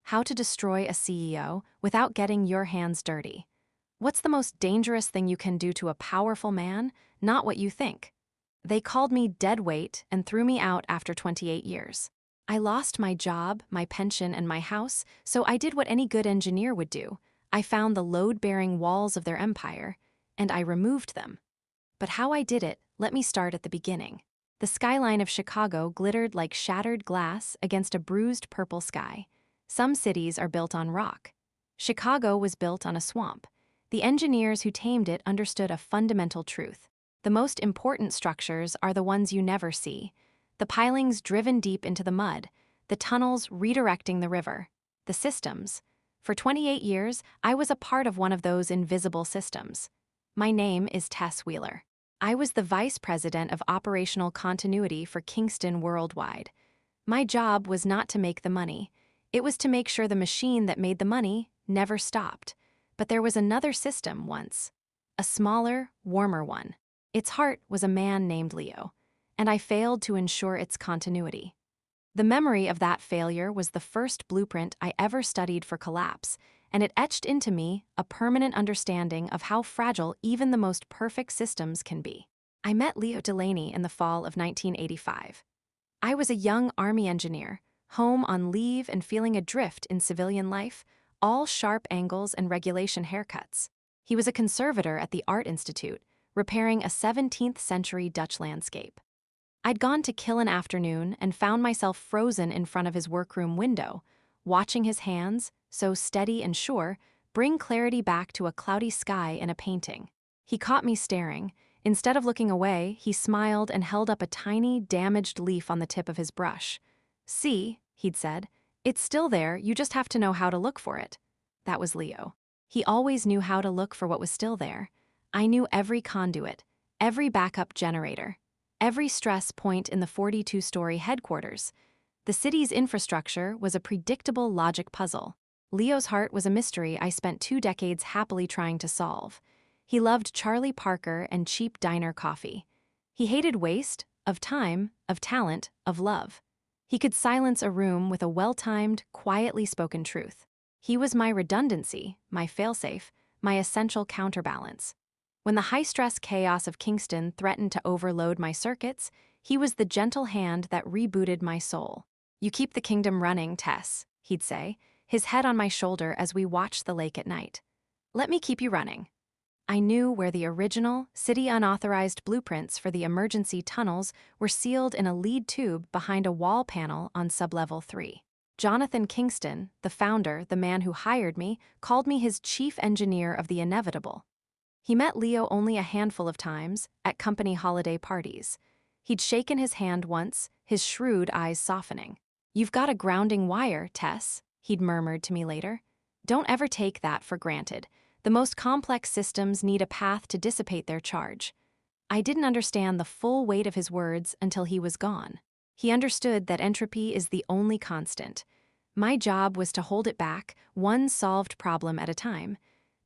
How to destroy a CEO without getting your hands dirty. What's the most dangerous thing you can do to a powerful man? Not what you think. They called me dead weight and threw me out after 28 years. I lost my job, my pension, and my house, so I did what any good engineer would do. I found the load-bearing walls of their empire, and I removed them. But how I did it, let me start at the beginning. The skyline of Chicago glittered like shattered glass against a bruised purple sky. Some cities are built on rock. Chicago was built on a swamp. The engineers who tamed it understood a fundamental truth. The most important structures are the ones you never see. The pilings driven deep into the mud, the tunnels redirecting the river, the systems. For 28 years, I was a part of one of those invisible systems. My name is Tess Wheeler. I was the vice president of operational continuity for Kingston Worldwide. My job was not to make the money. It was to make sure the machine that made the money never stopped. But there was another system once. A smaller, warmer one. Its heart was a man named Leo, and I failed to ensure its continuity. The memory of that failure was the first blueprint I ever studied for collapse, and it etched into me a permanent understanding of how fragile even the most perfect systems can be. I met Leo Delaney in the fall of 1985. I was a young Army engineer, home on leave and feeling adrift in civilian life, all sharp angles and regulation haircuts. He was a conservator at the Art Institute, repairing a 17th-century Dutch landscape. I'd gone to kill an afternoon and found myself frozen in front of his workroom window, watching his hands, so steady and sure, bring clarity back to a cloudy sky in a painting. He caught me staring. Instead of looking away, he smiled and held up a tiny, damaged leaf on the tip of his brush. "See," he'd said, "it's still there, you just have to know how to look for it." That was Leo. He always knew how to look for what was still there. I knew every conduit, every backup generator, every stress point in the 42-story headquarters. The city's infrastructure was a predictable logic puzzle. Leo's heart was a mystery I spent 2 decades happily trying to solve. He loved Charlie Parker and cheap diner coffee. He hated waste, of time, of talent, of love. He could silence a room with a well-timed, quietly spoken truth. He was my redundancy, my failsafe, my essential counterbalance. When the high-stress chaos of Kingston threatened to overload my circuits, he was the gentle hand that rebooted my soul. "You keep the kingdom running, Tess," he'd say, his head on my shoulder as we watched the lake at night. "Let me keep you running." I knew where the original, city-unauthorized blueprints for the emergency tunnels were sealed in a lead tube behind a wall panel on sublevel 3. Jonathan Kingston, the founder, the man who hired me, called me his chief engineer of the inevitable. He met Leo only a handful of times, at company holiday parties. He'd shaken his hand once, his shrewd eyes softening. "You've got a grounding wire, Tess," he'd murmured to me later. "Don't ever take that for granted. The most complex systems need a path to dissipate their charge." I didn't understand the full weight of his words until he was gone. He understood that entropy is the only constant. My job was to hold it back, one solved problem at a time.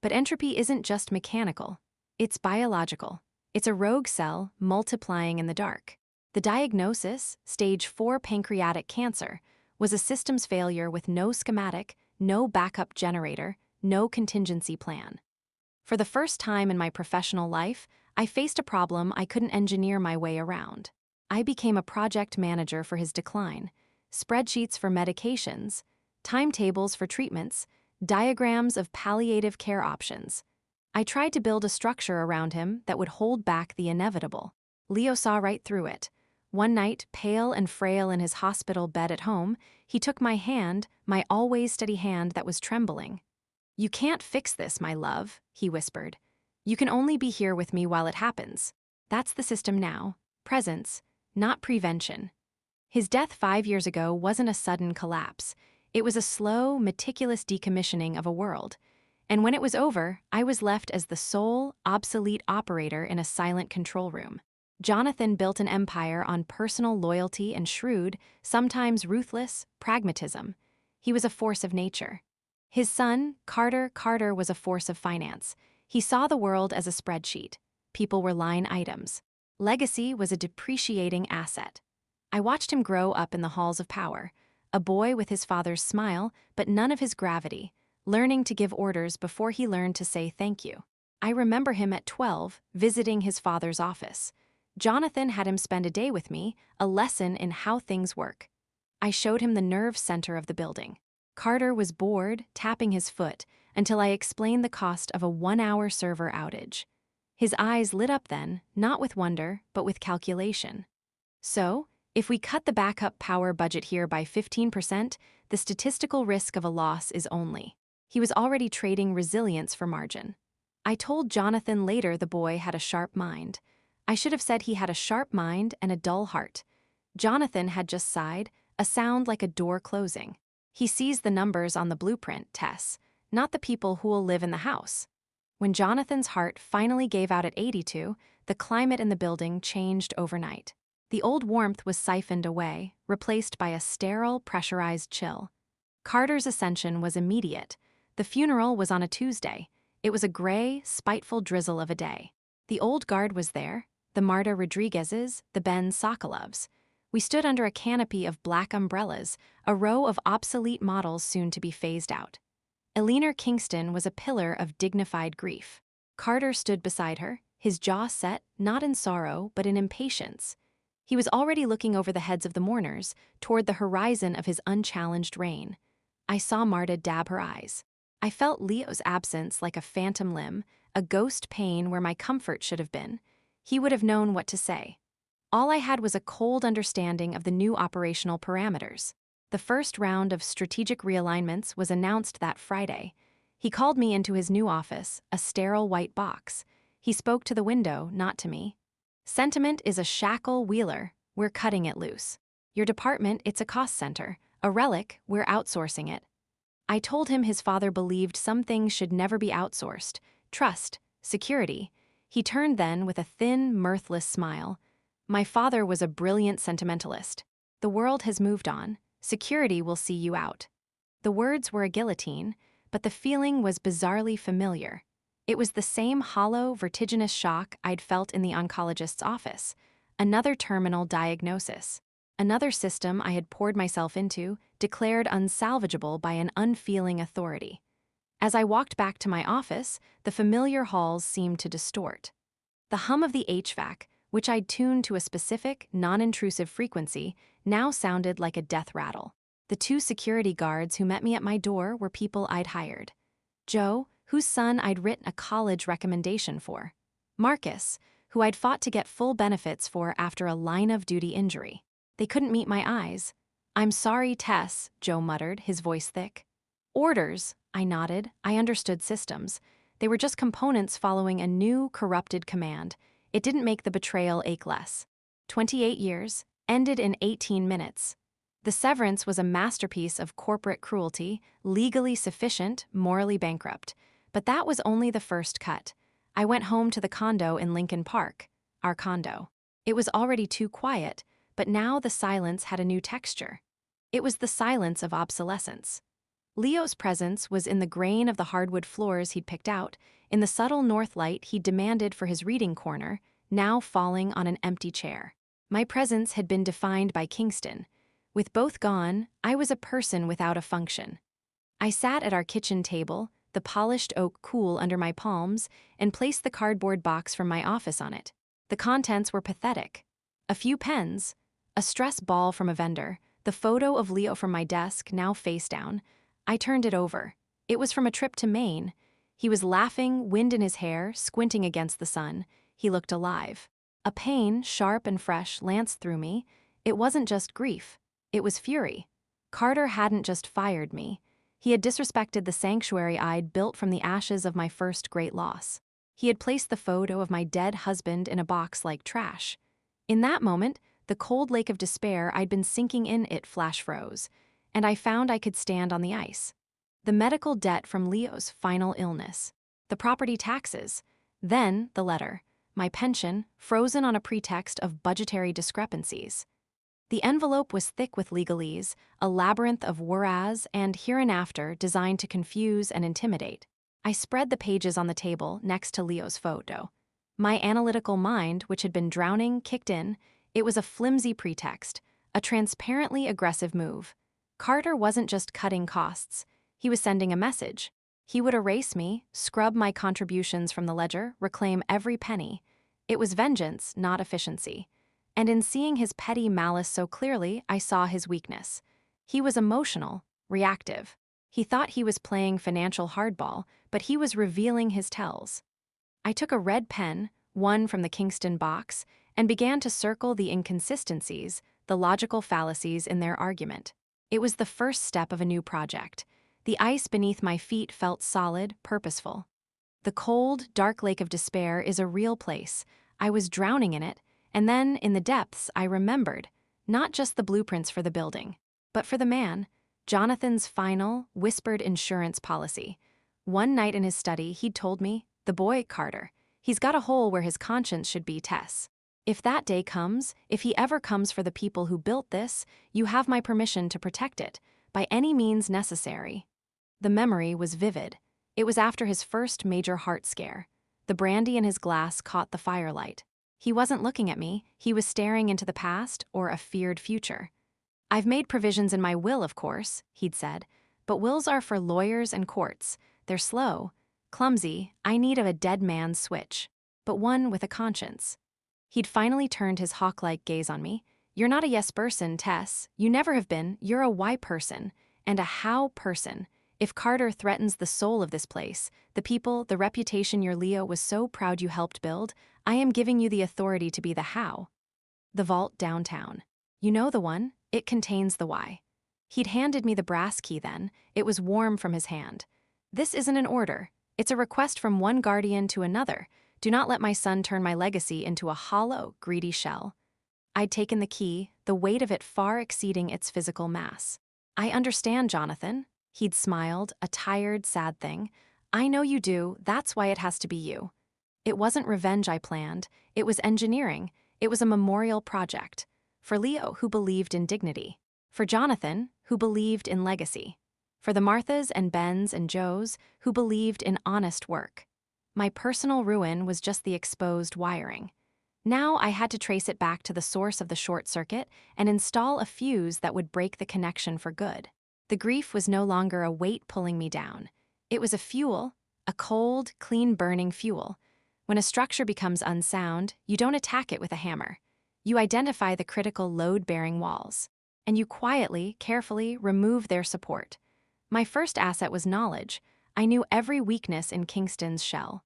But entropy isn't just mechanical. It's biological. It's a rogue cell multiplying in the dark. The diagnosis, stage 4 pancreatic cancer, was a systems failure with no schematic, no backup generator, no contingency plan. For the first time in my professional life, I faced a problem I couldn't engineer my way around. I became a project manager for his decline. Spreadsheets for medications, timetables for treatments, diagrams of palliative care options. I tried to build a structure around him that would hold back the inevitable. Leo saw right through it. One night, pale and frail in his hospital bed at home, he took my hand, my always steady hand that was trembling. "You can't fix this, my love," he whispered. "You can only be here with me while it happens. That's the system now. Presence, not prevention." His death 5 years ago wasn't a sudden collapse. It was a slow, meticulous decommissioning of a world. And when it was over, I was left as the sole, obsolete operator in a silent control room. Jonathan built an empire on personal loyalty and shrewd, sometimes ruthless, pragmatism. He was a force of nature. His son, Carter, was a force of finance. He saw the world as a spreadsheet. People were line items. Legacy was a depreciating asset. I watched him grow up in the halls of power, a boy with his father's smile, but none of his gravity, learning to give orders before he learned to say thank you. I remember him at 12, visiting his father's office. Jonathan had him spend a day with me, a lesson in how things work. I showed him the nerve center of the building. Carter was bored, tapping his foot, until I explained the cost of a 1-hour server outage. His eyes lit up then, not with wonder, but with calculation. So, if we cut the backup power budget here by 15%, the statistical risk of a loss is only. He was already trading resilience for margin. I told Jonathan later the boy had a sharp mind. I should have said he had a sharp mind and a dull heart. Jonathan had just sighed, a sound like a door closing. He sees the numbers on the blueprint, Tess, not the people who will live in the house. When Jonathan's heart finally gave out at 82, the climate in the building changed overnight. The old warmth was siphoned away, replaced by a sterile, pressurized chill. Carter's ascension was immediate. The funeral was on a Tuesday. It was a gray, spiteful drizzle of a day. The old guard was there, the Marta Rodriguezes, the Ben Sokolovs. We stood under a canopy of black umbrellas, a row of obsolete models soon to be phased out. Eleanor Kingston was a pillar of dignified grief. Carter stood beside her, his jaw set, not in sorrow, but in impatience. He was already looking over the heads of the mourners, toward the horizon of his unchallenged reign. I saw Marta dab her eyes. I felt Leo's absence like a phantom limb, a ghost pain where my comfort should have been. He would have known what to say. All I had was a cold understanding of the new operational parameters. The first round of strategic realignments was announced that Friday. He called me into his new office, a sterile white box. He spoke to the window, not to me. Sentiment is a shackle wheeler. We're cutting it loose. Your department, it's a cost center. A relic, we're outsourcing it. I told him his father believed some things should never be outsourced. Trust, security. He turned then with a thin, mirthless smile. My father was a brilliant sentimentalist. The world has moved on. Security will see you out. The words were a guillotine, but the feeling was bizarrely familiar. It was the same hollow, vertiginous shock I'd felt in the oncologist's office. Another terminal diagnosis. Another system I had poured myself into, declared unsalvageable by an unfeeling authority. As I walked back to my office, the familiar halls seemed to distort. The hum of the HVAC, which I'd tuned to a specific, non-intrusive frequency, now sounded like a death rattle. The 2 security guards who met me at my door were people I'd hired. Joe, whose son I'd written a college recommendation for. Marcus, who I'd fought to get full benefits for after a line-of-duty injury. They couldn't meet my eyes. "I'm sorry, Tess," Joe muttered, his voice thick. "Orders," I nodded. I understood systems. They were just components following a new, corrupted command. It didn't make the betrayal ache less. 28 years, ended in 18 minutes. The severance was a masterpiece of corporate cruelty, legally sufficient, morally bankrupt. But that was only the first cut. I went home to the condo in Lincoln Park, our condo. It was already too quiet, but now the silence had a new texture. It was the silence of obsolescence. Leo's presence was in the grain of the hardwood floors he'd picked out, in the subtle north light he'd demanded for his reading corner, now falling on an empty chair. My presence had been defined by Kingston. With both gone, I was a person without a function. I sat at our kitchen table, the polished oak cool under my palms, and placed the cardboard box from my office on it. The contents were pathetic. A few pens, a stress ball from a vendor, the photo of Leo from my desk, now face down. I turned it over. It was from a trip to Maine. He was laughing, wind in his hair, squinting against the sun. He looked alive. A pain, sharp and fresh, lanced through me. It wasn't just grief. It was fury. Carter hadn't just fired me. He had disrespected the sanctuary I'd built from the ashes of my first great loss. He had placed the photo of my dead husband in a box like trash. In that moment, the cold lake of despair I'd been sinking in it flash froze, and I found I could stand on the ice. The medical debt from Leo's final illness, the property taxes, then the letter, my pension, frozen on a pretext of budgetary discrepancies. The envelope was thick with legalese, a labyrinth of whereas and hereinafter designed to confuse and intimidate. I spread the pages on the table next to Leo's photo. My analytical mind, which had been drowning, kicked in. It was a flimsy pretext, a transparently aggressive move. Carter wasn't just cutting costs. He was sending a message. He would erase me, scrub my contributions from the ledger, reclaim every penny. It was vengeance, not efficiency. And in seeing his petty malice so clearly, I saw his weakness. He was emotional, reactive. He thought he was playing financial hardball, but he was revealing his tells. I took a red pen, one from the Kingston box, and began to circle the inconsistencies, the logical fallacies in their argument. It was the first step of a new project. The ice beneath my feet felt solid, purposeful. The cold, dark lake of despair is a real place. I was drowning in it, and then, in the depths, I remembered, not just the blueprints for the building, but for the man, Jonathan's final, whispered insurance policy. One night in his study, he'd told me, "The boy, Carter, he's got a hole where his conscience should be, Tess. If that day comes, if he ever comes for the people who built this, you have my permission to protect it, by any means necessary." The memory was vivid. It was after his first major heart scare. The brandy in his glass caught the firelight. He wasn't looking at me, he was staring into the past or a feared future. "I've made provisions in my will, of course," he'd said, "but wills are for lawyers and courts. They're slow, clumsy. I need a dead man's switch, but one with a conscience." He'd finally turned his hawk-like gaze on me. "You're not a yes person, Tess. You never have been. You're a why person, and a how person. If Carter threatens the soul of this place, the people, the reputation your Leo was so proud you helped build, I am giving you the authority to be the how." The vault downtown. "You know the one? It contains the why." He'd handed me the brass key then. It was warm from his hand. "This isn't an order. It's a request from one guardian to another. Do not let my son turn my legacy into a hollow, greedy shell." I'd taken the key, the weight of it far exceeding its physical mass. "I understand, Jonathan." He'd smiled, a tired, sad thing. "I know you do, that's why it has to be you." It wasn't revenge I planned, it was engineering, it was a memorial project. For Leo, who believed in dignity. For Jonathan, who believed in legacy. For the Marthas and Bens and Joes, who believed in honest work. My personal ruin was just the exposed wiring. Now I had to trace it back to the source of the short circuit and install a fuse that would break the connection for good. The grief was no longer a weight pulling me down. It was a fuel, a cold, clean-burning fuel. When a structure becomes unsound, you don't attack it with a hammer. You identify the critical load-bearing walls, and you quietly, carefully remove their support. My first asset was knowledge. I knew every weakness in Kingston's shell.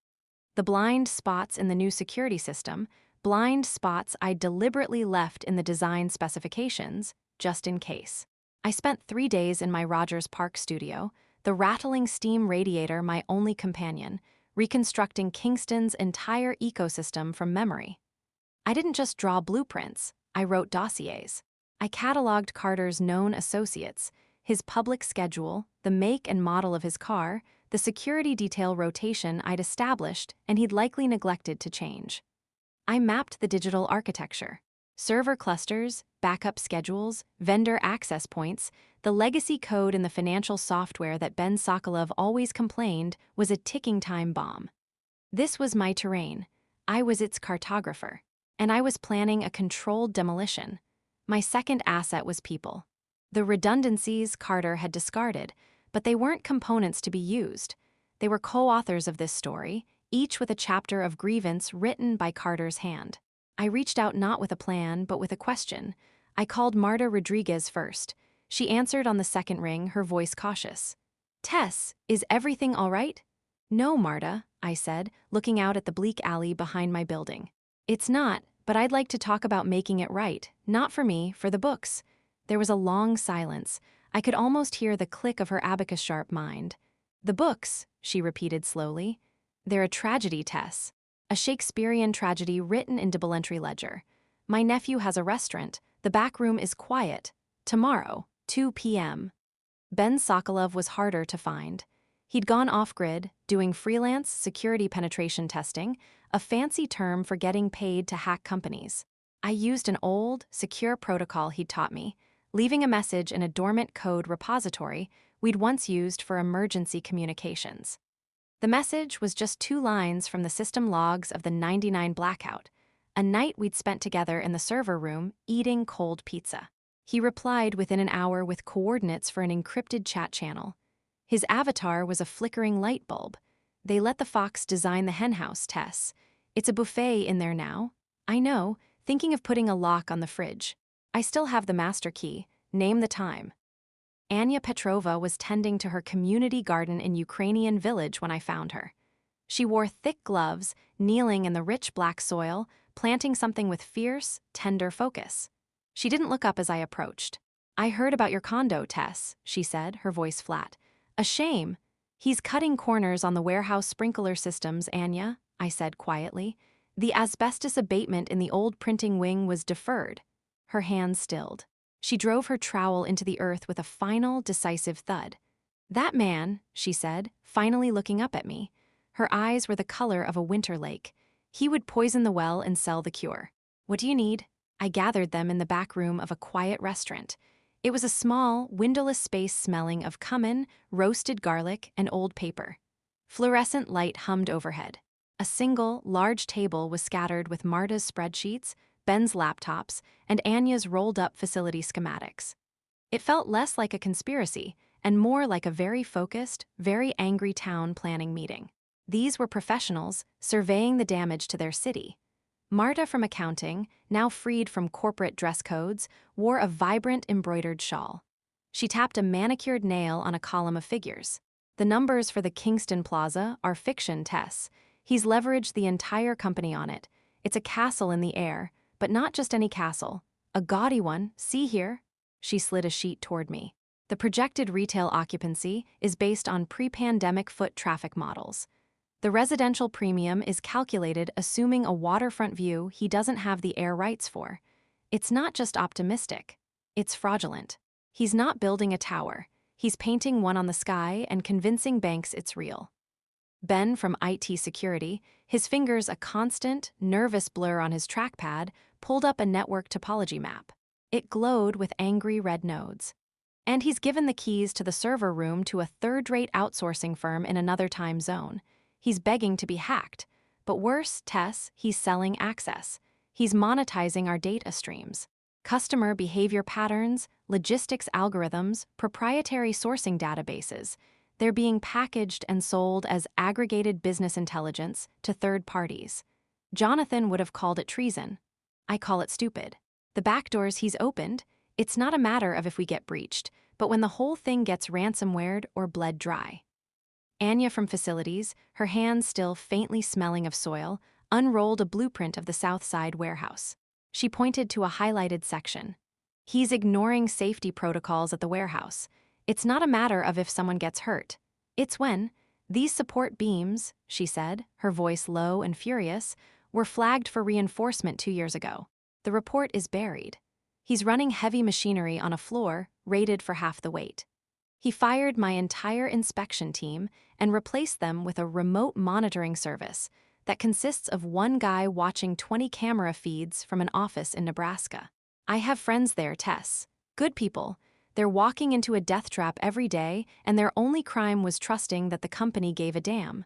The blind spots in the new security system, blind spots I deliberately left in the design specifications, just in case. I spent 3 days in my Rogers Park studio, the rattling steam radiator my only companion, reconstructing Kingston's entire ecosystem from memory. I didn't just draw blueprints, I wrote dossiers. I cataloged Carter's known associates, his public schedule, the make and model of his car, the security detail rotation I'd established and he'd likely neglected to change. I mapped the digital architecture. Server clusters, backup schedules, vendor access points, the legacy code in the financial software that Ben Sokolov always complained was a ticking time bomb. This was my terrain. I was its cartographer. And I was planning a controlled demolition. My second asset was people. The redundancies Carter had discarded, but they weren't components to be used. They were co-authors of this story, each with a chapter of grievance written by Carter's hand. I reached out not with a plan, but with a question. I called Marta Rodriguez first. She answered on the second ring, her voice cautious. "Tess, is everything all right?" "No, Marta," I said, looking out at the bleak alley behind my building. "It's not, but I'd like to talk about making it right. Not for me, for the books." There was a long silence. I could almost hear the click of her abacus-sharp mind. "The books," she repeated slowly. "They're a tragedy, Tess. A Shakespearean tragedy written in double-entry ledger. My nephew has a restaurant. The back room is quiet. Tomorrow, 2 p.m. Ben Sokolov was harder to find. He'd gone off-grid, doing freelance security penetration testing, a fancy term for getting paid to hack companies. I used an old, secure protocol he'd taught me, leaving a message in a dormant code repository we'd once used for emergency communications. The message was just 2 lines from the system logs of the '99 blackout, a night we'd spent together in the server room eating cold pizza. He replied within an hour with coordinates for an encrypted chat channel. His avatar was a flickering light bulb. They let the fox design the henhouse, Tess. It's a buffet in there now. I know, thinking of putting a lock on the fridge. I still have the master key. Name the time. Anya Petrova was tending to her community garden in Ukrainian village when I found her. She wore thick gloves, kneeling in the rich black soil, planting something with fierce, tender focus. She didn't look up as I approached. I heard about your condo, Tess, she said, her voice flat. A shame. He's cutting corners on the warehouse sprinkler systems, Anya, I said quietly. The asbestos abatement in the old printing wing was deferred. Her hands stilled. She drove her trowel into the earth with a final, decisive thud. That man, she said, finally looking up at me. Her eyes were the color of a winter lake. He would poison the well and sell the cure. What do you need? I gathered them in the back room of a quiet restaurant. It was a small, windowless space smelling of cumin, roasted garlic, and old paper. Fluorescent light hummed overhead. A single, large table was scattered with Marta's spreadsheets, Ben's laptops, and Anya's rolled-up facility schematics. It felt less like a conspiracy and more like a very focused, very angry town planning meeting. These were professionals surveying the damage to their city. Marta from accounting, now freed from corporate dress codes, wore a vibrant embroidered shawl. She tapped a manicured nail on a column of figures. The numbers for the Kingston Plaza are fiction, Tess. He's leveraged the entire company on it. It's a castle in the air, but not just any castle. A gaudy one, see here? She slid a sheet toward me. The projected retail occupancy is based on pre-pandemic foot traffic models. The residential premium is calculated assuming a waterfront view he doesn't have the air rights for. It's not just optimistic. It's fraudulent. He's not building a tower. He's painting one on the sky and convincing banks it's real. Ben from IT security, his fingers a constant, nervous blur on his trackpad, pulled up a network topology map. It glowed with angry red nodes. And he's given the keys to the server room to a third-rate outsourcing firm in another time zone. He's begging to be hacked. But worse, Tess, he's selling access. He's monetizing our data streams. Customer behavior patterns, logistics algorithms, proprietary sourcing databases. They're being packaged and sold as aggregated business intelligence to third parties. Jonathan would have called it treason. I call it stupid. The backdoors he's opened, it's not a matter of if we get breached, but when the whole thing gets ransomwared or bled dry. Anya from facilities, her hands still faintly smelling of soil, unrolled a blueprint of the South Side warehouse. She pointed to a highlighted section. He's ignoring safety protocols at the warehouse. It's not a matter of if someone gets hurt. It's when these support beams, she said, her voice low and furious, were flagged for reinforcement 2 years ago. The report is buried. He's running heavy machinery on a floor rated for half the weight. He fired my entire inspection team and replaced them with a remote monitoring service that consists of one guy watching 20 camera feeds from an office in Nebraska. I have friends there, Tess. Good people. They're walking into a death trap every day, and their only crime was trusting that the company gave a damn.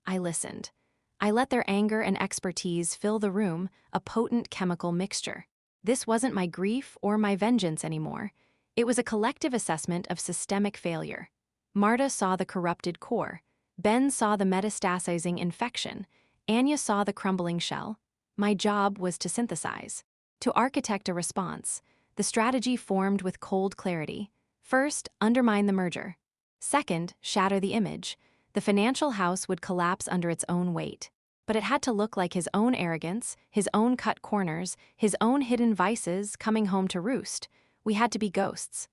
I listened. I let their anger and expertise fill the room, a potent chemical mixture. This wasn't my grief or my vengeance anymore. It was a collective assessment of systemic failure. Marta saw the corrupted core. Ben saw the metastasizing infection. Anya saw the crumbling shell. My job was to synthesize, to architect a response. The strategy formed with cold clarity. First, undermine the merger. Second, shatter the image. The financial house would collapse under its own weight. But it had to look like his own arrogance, his own cut corners, his own hidden vices coming home to roost. We had to be ghosts.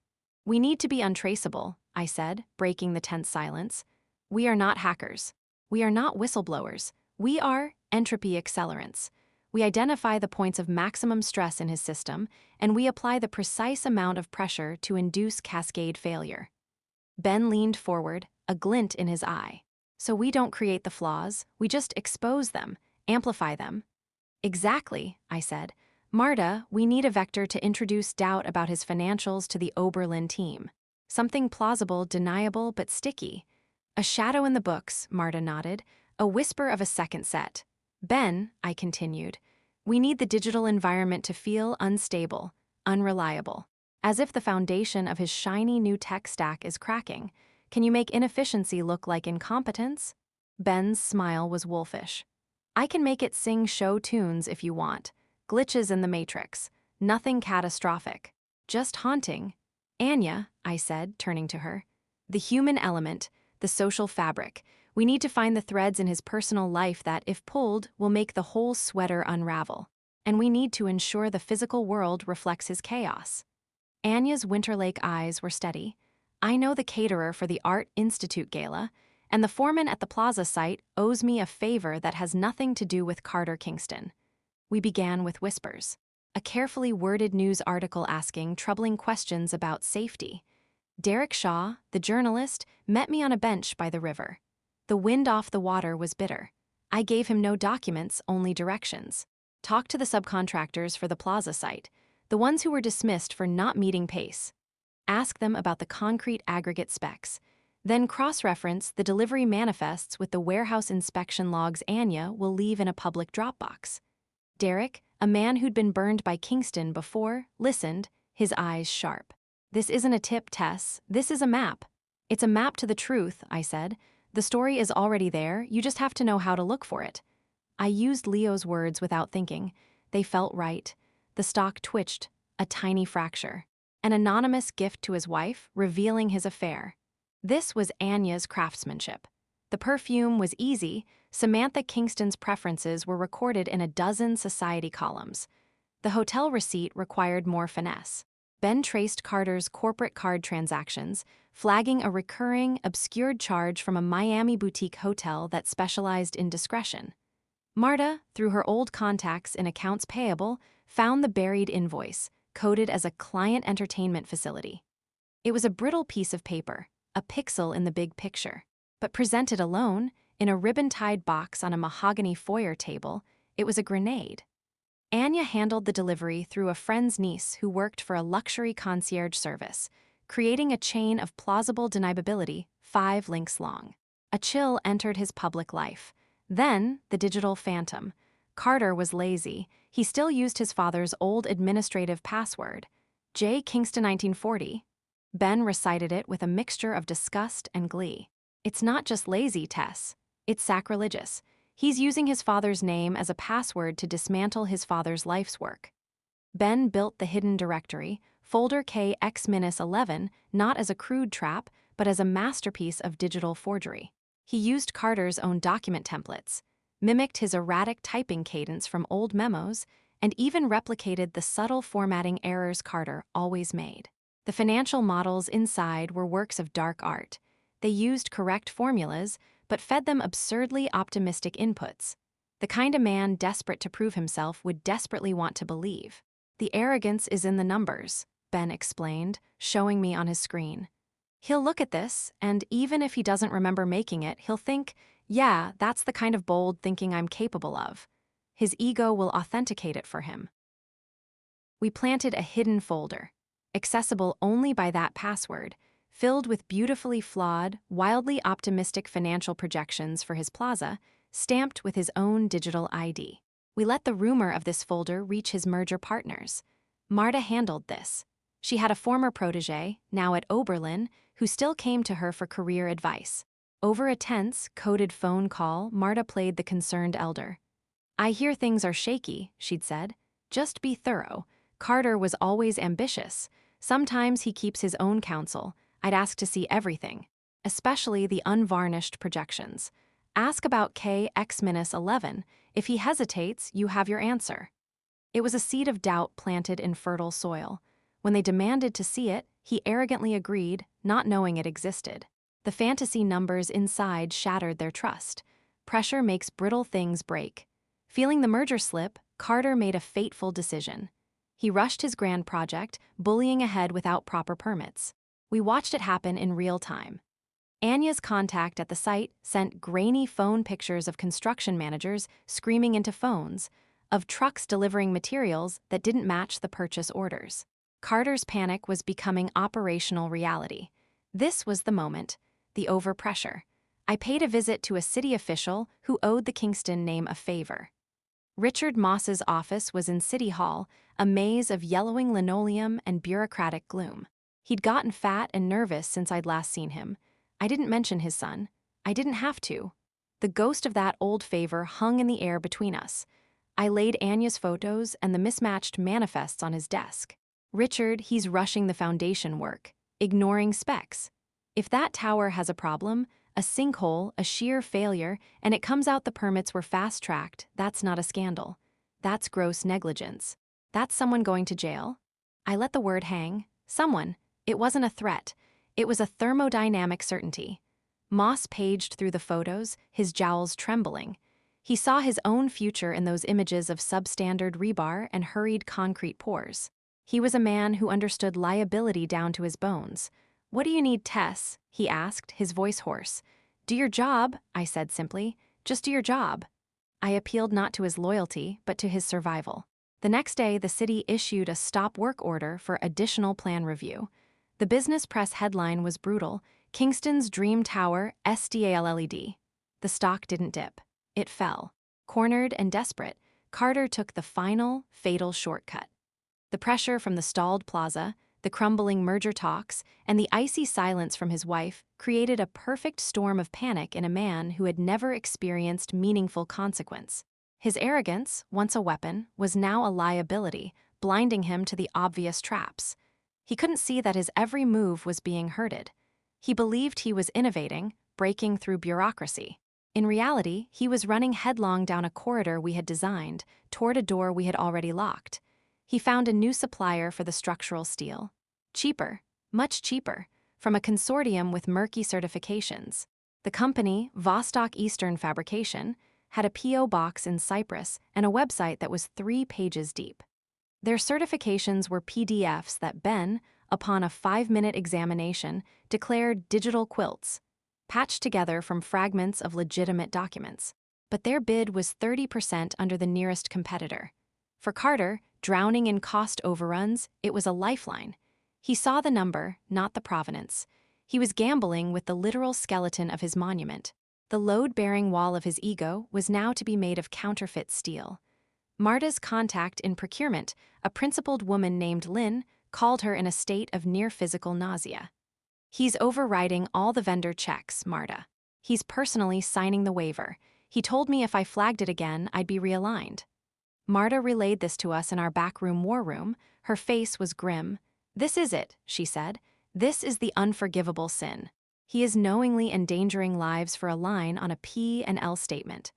We need to be untraceable, I said, breaking the tense silence. We are not hackers. We are not whistleblowers. We are entropy accelerants. We identify the points of maximum stress in his system, and we apply the precise amount of pressure to induce cascade failure. Ben leaned forward, a glint in his eye. So we don't create the flaws, we just expose them, amplify them. Exactly, I said. Marta, we need a vector to introduce doubt about his financials to the Oberlin team. Something plausible, deniable, but sticky. A shadow in the books, Marta nodded, a whisper of a second set. Ben, I continued, we need the digital environment to feel unstable, unreliable. As if the foundation of his shiny new tech stack is cracking. Can you make inefficiency look like incompetence? Ben's smile was wolfish. I can make it sing show tunes if you want. Glitches in the matrix. Nothing catastrophic. Just haunting. Anya, I said, turning to her. The human element, the social fabric. We need to find the threads in his personal life that, if pulled, will make the whole sweater unravel. And we need to ensure the physical world reflects his chaos. Anya's Winterlake eyes were steady. I know the caterer for the Art Institute Gala, and the foreman at the Plaza site owes me a favor that has nothing to do with Carter Kingston. We began with whispers. A carefully worded news article asking troubling questions about safety. Derek Shaw, the journalist, met me on a bench by the river. The wind off the water was bitter. I gave him no documents, only directions. Talk to the subcontractors for the Plaza site, the ones who were dismissed for not meeting pace. Ask them about the concrete aggregate specs. Then cross-reference the delivery manifests with the warehouse inspection logs Anya will leave in a public Dropbox. Derek, a man who'd been burned by Kingston before, listened, his eyes sharp. This isn't a tip, Tess. This is a map. It's a map to the truth, I said. The story is already there, you just have to know how to look for it. I used Leo's words without thinking. They felt right. The stock twitched, a tiny fracture. An anonymous gift to his wife, revealing his affair. This was Anya's craftsmanship. The perfume was easy. Samantha Kingston's preferences were recorded in a dozen society columns. The hotel receipt required more finesse. Ben traced Carter's corporate card transactions, flagging a recurring, obscured charge from a Miami boutique hotel that specialized in discretion. Marta, through her old contacts in accounts payable, found the buried invoice, coded as a client entertainment facility. It was a brittle piece of paper, a pixel in the big picture. But presented alone, in a ribbon-tied box on a mahogany foyer table, it was a grenade. Anya handled the delivery through a friend's niece who worked for a luxury concierge service, creating a chain of plausible deniability 5 links long. A chill entered his public life. Then, the digital phantom. Carter was lazy. He still used his father's old administrative password, J. Kingston 1940. Ben recited it with a mixture of disgust and glee. It's not just lazy, Tess. It's sacrilegious. He's using his father's name as a password to dismantle his father's life's work. Ben built the hidden directory, folder KX-11, not as a crude trap, but as a masterpiece of digital forgery. He used Carter's own document templates, mimicked his erratic typing cadence from old memos, and even replicated the subtle formatting errors Carter always made. The financial models inside were works of dark art. They used correct formulas, but fed them absurdly optimistic inputs. The kind of man desperate to prove himself would desperately want to believe. The arrogance is in the numbers, Ben explained, showing me on his screen. He'll look at this, and even if he doesn't remember making it, he'll think, yeah, that's the kind of bold thinking I'm capable of. His ego will authenticate it for him. We planted a hidden folder, accessible only by that password, filled with beautifully flawed, wildly optimistic financial projections for his plaza, stamped with his own digital ID. We let the rumor of this folder reach his merger partners. Marta handled this. She had a former protege, now at Oberlin, who still came to her for career advice. Over a tense, coded phone call, Marta played the concerned elder. I hear things are shaky, she'd said. Just be thorough. Carter was always ambitious. Sometimes he keeps his own counsel. I'd ask to see everything, especially the unvarnished projections. Ask about KX-11. If he hesitates, you have your answer. It was a seed of doubt planted in fertile soil. When they demanded to see it, he arrogantly agreed, not knowing it existed. The fantasy numbers inside shattered their trust. Pressure makes brittle things break. Feeling the merger slip, Carter made a fateful decision. He rushed his grand project, bullying ahead without proper permits. We watched it happen in real time. Anya's contact at the site sent grainy phone pictures of construction managers screaming into phones, of trucks delivering materials that didn't match the purchase orders. Carter's panic was becoming operational reality. This was the moment, the overpressure. I paid a visit to a city official who owed the Kingston name a favor. Richard Moss's office was in City Hall, a maze of yellowing linoleum and bureaucratic gloom. He'd gotten fat and nervous since I'd last seen him. I didn't mention his son. I didn't have to. The ghost of that old favor hung in the air between us. I laid Anya's photos and the mismatched manifests on his desk. Richard, he's rushing the foundation work, ignoring specs. If that tower has a problem, a sinkhole, a sheer failure, and it comes out the permits were fast-tracked, that's not a scandal. That's gross negligence. That's someone going to jail. I let the word hang. Someone. It wasn't a threat. It was a thermodynamic certainty. Moss paged through the photos, his jowls trembling. He saw his own future in those images of substandard rebar and hurried concrete pours. He was a man who understood liability down to his bones. "What do you need, Tess?" he asked, his voice hoarse. "Do your job," I said simply. "Just do your job." I appealed not to his loyalty, but to his survival. The next day, the city issued a stop work order for additional plan review. The business press headline was brutal: Kingston's Dream Tower, SDALLED. The stock didn't dip. It fell. Cornered and desperate, Carter took the final, fatal shortcut. The pressure from the stalled plaza, the crumbling merger talks, and the icy silence from his wife created a perfect storm of panic in a man who had never experienced meaningful consequence. His arrogance, once a weapon, was now a liability, blinding him to the obvious traps. He couldn't see that his every move was being herded. He believed he was innovating, breaking through bureaucracy. In reality, he was running headlong down a corridor we had designed, toward a door we had already locked. He found a new supplier for the structural steel. Cheaper, much cheaper, from a consortium with murky certifications. The company, Vostok Eastern Fabrication, had a P.O. box in Cyprus and a website that was 3 pages deep. Their certifications were PDFs that Ben, upon a 5-minute examination, declared digital quilts, patched together from fragments of legitimate documents. But their bid was 30% under the nearest competitor. For Carter, drowning in cost overruns, it was a lifeline. He saw the number, not the provenance. He was gambling with the literal skeleton of his monument. The load-bearing wall of his ego was now to be made of counterfeit steel. Marta's contact in procurement, a principled woman named Lynn, called her in a state of near-physical nausea. "He's overriding all the vendor checks, Marta. He's personally signing the waiver. He told me if I flagged it again, I'd be realigned." Marta relayed this to us in our backroom war room. Her face was grim. "This is it," she said. "This is the unforgivable sin. He is knowingly endangering lives for a line on a P&L statement."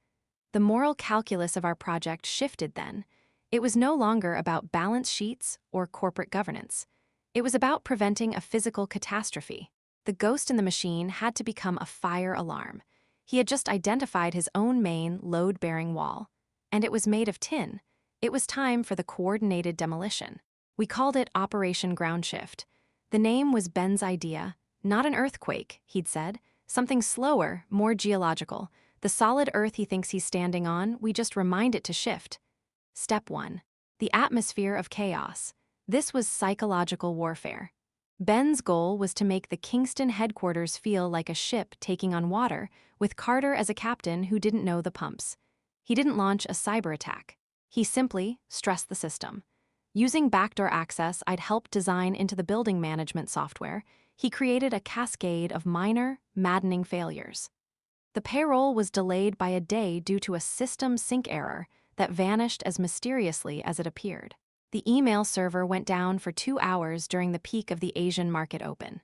The moral calculus of our project shifted then. It was no longer about balance sheets or corporate governance. It was about preventing a physical catastrophe. The ghost in the machine had to become a fire alarm. He had just identified his own main load-bearing wall. And it was made of tin. It was time for the coordinated demolition. We called it Operation Groundshift. The name was Ben's idea. Not an earthquake, he'd said. Something slower, more geological. The solid earth he thinks he's standing on, we just remind it to shift. Step 1. The atmosphere of chaos. This was psychological warfare. Ben's goal was to make the Kingston headquarters feel like a ship taking on water, with Carter as a captain who didn't know the pumps. He didn't launch a cyber attack. He simply stressed the system. Using backdoor access I'd helped design into the building management software, he created a cascade of minor, maddening failures. The payroll was delayed by a day due to a system sync error that vanished as mysteriously as it appeared. The email server went down for 2 hours during the peak of the Asian market open.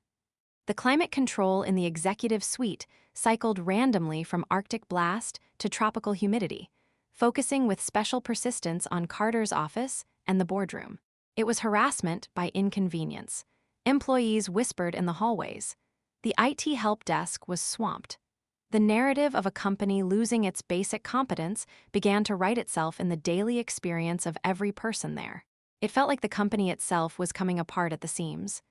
The climate control in the executive suite cycled randomly from Arctic blast to tropical humidity, focusing with special persistence on Carter's office and the boardroom. It was harassment by inconvenience. Employees whispered in the hallways. The IT help desk was swamped. The narrative of a company losing its basic competence began to write itself in the daily experience of every person there. It felt like the company itself was coming apart at the seams.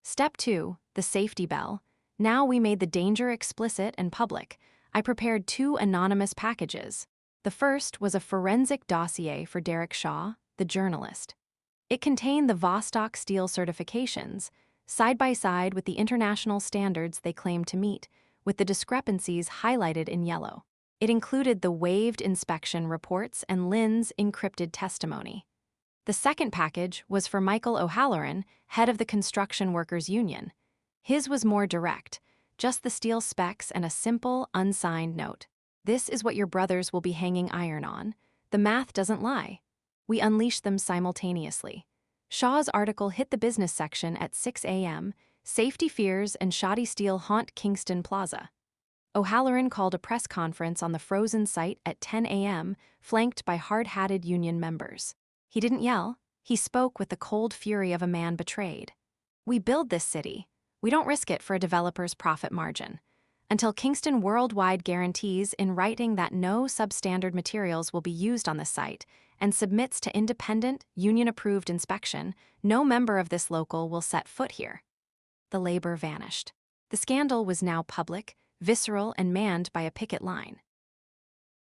Step 2, the safety bell. Now we made the danger explicit and public. I prepared 2 anonymous packages. The first was a forensic dossier for Derek Shaw, the journalist. It contained the Vostok steel certifications, side by side with the international standards they claimed to meet, with the discrepancies highlighted in yellow. It included the waived inspection reports and Lynn's encrypted testimony. The second package was for Michael O'Halloran, head of the Construction Workers Union. His was more direct, just the steel specs and a simple, unsigned note. This is what your brothers will be hanging iron on. The math doesn't lie. We unleashed them simultaneously. Shaw's article hit the business section at 6 a.m. Safety fears and shoddy steel haunt Kingston Plaza. O'Halloran called a press conference on the frozen site at 10 a.m., flanked by hard-hatted union members. He didn't yell. He spoke with the cold fury of a man betrayed. We build this city. We don't risk it for a developer's profit margin. Until Kingston Worldwide guarantees in writing that no substandard materials will be used on the site and submits to independent, union-approved inspection, no member of this local will set foot here. The labor vanished. The scandal was now public, visceral, and manned by a picket line.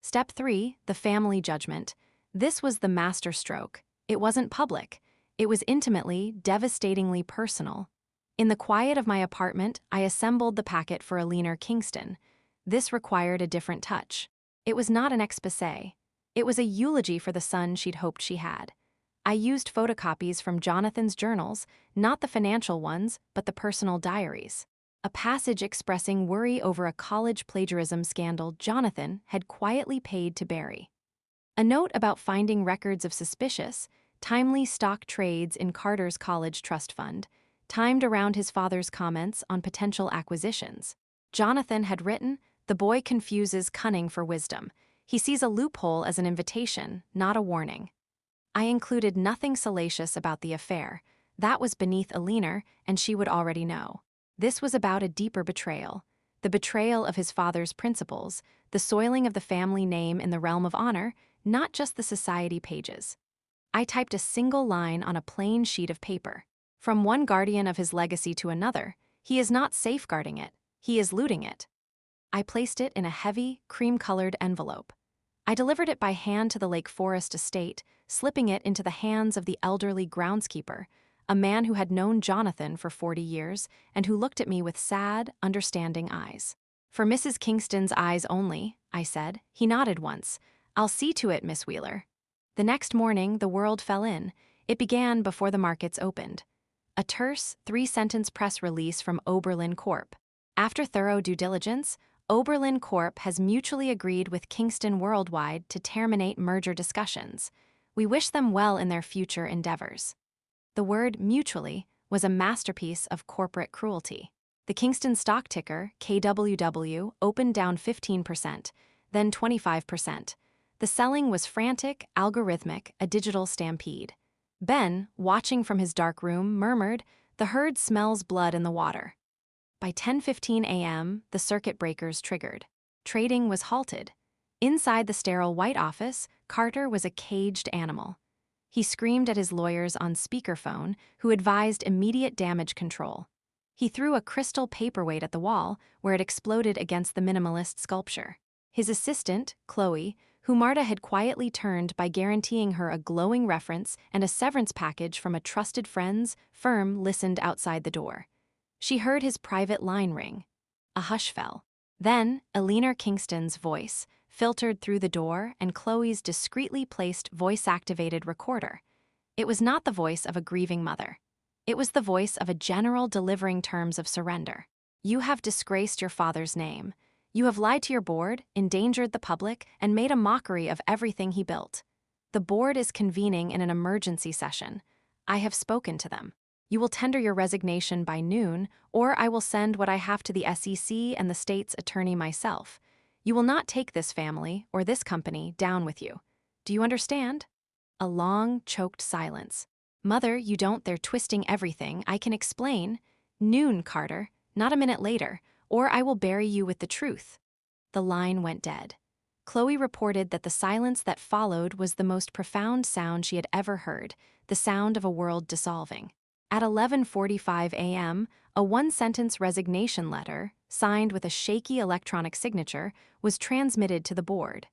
Step 3, the family judgment. This was the masterstroke. It wasn't public. It was intimately, devastatingly personal. In the quiet of my apartment, I assembled the packet for a leaner Kingston. This required a different touch. It was not an exposé. It was a eulogy for the son she'd hoped she had. I used photocopies from Jonathan's journals, not the financial ones, but the personal diaries. A passage expressing worry over a college plagiarism scandal Jonathan had quietly paid to bury. A note about finding records of suspicious, timely stock trades in Carter's college trust fund, timed around his father's comments on potential acquisitions. Jonathan had written, "The boy confuses cunning for wisdom. He sees a loophole as an invitation, not a warning." I included nothing salacious about the affair. That was beneath a leaner, and she would already know. This was about a deeper betrayal. The betrayal of his father's principles, the soiling of the family name in the realm of honor, not just the society pages. I typed a single line on a plain sheet of paper. From one guardian of his legacy to another, he is not safeguarding it, he is looting it. I placed it in a heavy, cream-colored envelope. I delivered it by hand to the Lake Forest estate, slipping it into the hands of the elderly groundskeeper, a man who had known Jonathan for 40 years and who looked at me with sad, understanding eyes. "For Mrs. Kingston's eyes only," I said. He nodded once. "I'll see to it, Miss Wheeler." The next morning, the world fell in. It began before the markets opened. A terse, 3-sentence press release from Oberlin Corp. After thorough due diligence, Oberlin Corp. has mutually agreed with Kingston Worldwide to terminate merger discussions. We wish them well in their future endeavors. The word mutually was a masterpiece of corporate cruelty. The Kingston stock ticker, KWW, opened down 15%, then 25%. The selling was frantic, algorithmic, a digital stampede. Ben, watching from his dark room, murmured, "The herd smells blood in the water." By 10:15 a.m., the circuit breakers triggered. Trading was halted. Inside the sterile White Office, Carter was a caged animal. He screamed at his lawyers on speakerphone, who advised immediate damage control. He threw a crystal paperweight at the wall, where it exploded against the minimalist sculpture. His assistant, Chloe, who Marta had quietly turned by guaranteeing her a glowing reference and a severance package from a trusted friend's firm, listened outside the door. She heard his private line ring. A hush fell. Then, Eleanor Kingston's voice filtered through the door and Chloe's discreetly placed voice-activated recorder. It was not the voice of a grieving mother. It was the voice of a general delivering terms of surrender. "You have disgraced your father's name. You have lied to your board, endangered the public, and made a mockery of everything he built. The board is convening in an emergency session. I have spoken to them. You will tender your resignation by noon, or I will send what I have to the SEC and the state's attorney myself. You will not take this family, or this company, down with you. Do you understand?" A long, choked silence. "Mother, you don't, they're twisting everything. I can explain." "Noon, Carter, not a minute later, or I will bury you with the truth." The line went dead. Chloe reported that the silence that followed was the most profound sound she had ever heard, the sound of a world dissolving. At 11:45 a.m., a one-sentence resignation letter, signed with a shaky electronic signature, was transmitted to the board.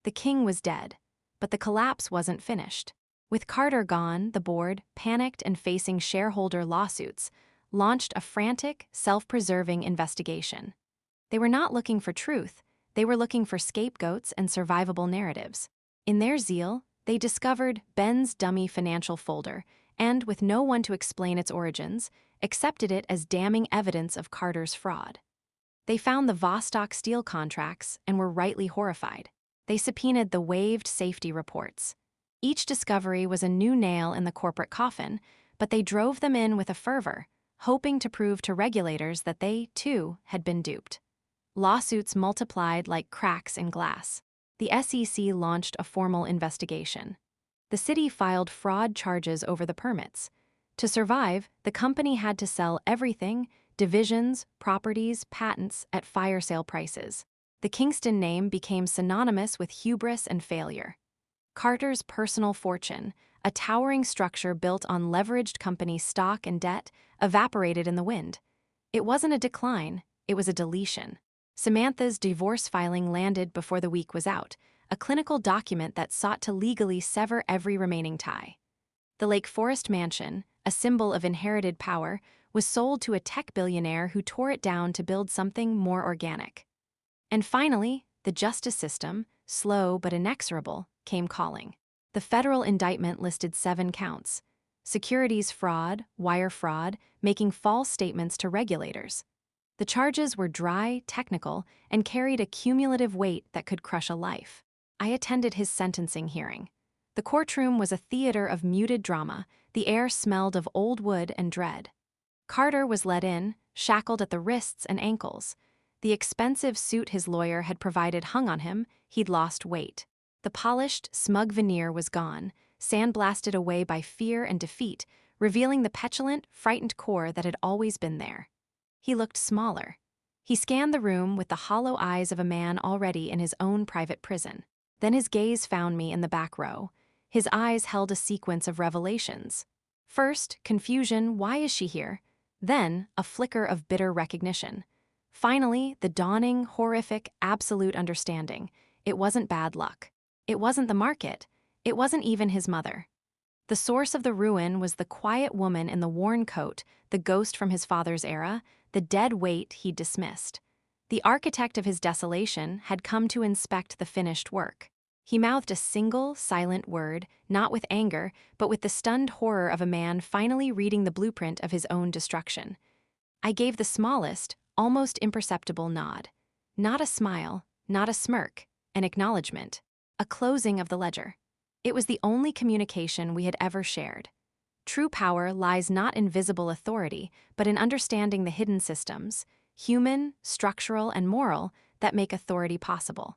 The king was dead, but the collapse wasn't finished. With Carter gone, the board, panicked and facing shareholder lawsuits, launched a frantic, self-preserving investigation. They were not looking for truth, They were looking for scapegoats and survivable narratives. In their zeal, they discovered Ben's dummy financial folder and, with no one to explain its origins, accepted it as damning evidence of Carter's fraud. They found the Vostok steel contracts and were rightly horrified. They subpoenaed the waived safety reports. Each discovery was a new nail in the corporate coffin, but they drove them in with a fervor, hoping to prove to regulators that they, too, had been duped. Lawsuits multiplied like cracks in glass. The SEC launched a formal investigation. The city filed fraud charges over the permits. To survive, the company had to sell everything, divisions, properties, patents, at fire sale prices. The Kingston name became synonymous with hubris and failure. Carter's personal fortune, a towering structure built on leveraged company stock and debt, evaporated in the wind. It wasn't a decline, it was a deletion. Samantha's divorce filing landed before the week was out, a clinical document that sought to legally sever every remaining tie. The Lake Forest mansion, a symbol of inherited power, was sold to a tech billionaire who tore it down to build something more organic. And finally, the justice system, slow but inexorable, came calling. The federal indictment listed 7 counts: securities fraud, wire fraud, making false statements to regulators. The charges were dry, technical, and carried a cumulative weight that could crush a life. I attended his sentencing hearing. The courtroom was a theater of muted drama. The air smelled of old wood and dread. Carter was led in, shackled at the wrists and ankles. The expensive suit his lawyer had provided hung on him. He'd lost weight. The polished, smug veneer was gone, sandblasted away by fear and defeat, revealing the petulant, frightened core that had always been there. He looked smaller. He scanned the room with the hollow eyes of a man already in his own private prison. Then his gaze found me in the back row. His eyes held a sequence of revelations. First, confusion, why is she here? Then, a flicker of bitter recognition. Finally, the dawning, horrific, absolute understanding. It wasn't bad luck. It wasn't the market. It wasn't even his mother. The source of the ruin was the quiet woman in the worn coat, the ghost from his father's era, the dead weight he'd dismissed. The architect of his desolation had come to inspect the finished work. He mouthed a single, silent word, not with anger, but with the stunned horror of a man finally reading the blueprint of his own destruction. I gave the smallest, almost imperceptible nod. Not a smile, not a smirk, an acknowledgement, a closing of the ledger. It was the only communication we had ever shared. True power lies not in visible authority, but in understanding the hidden systems, human, structural, and moral, that make authority possible.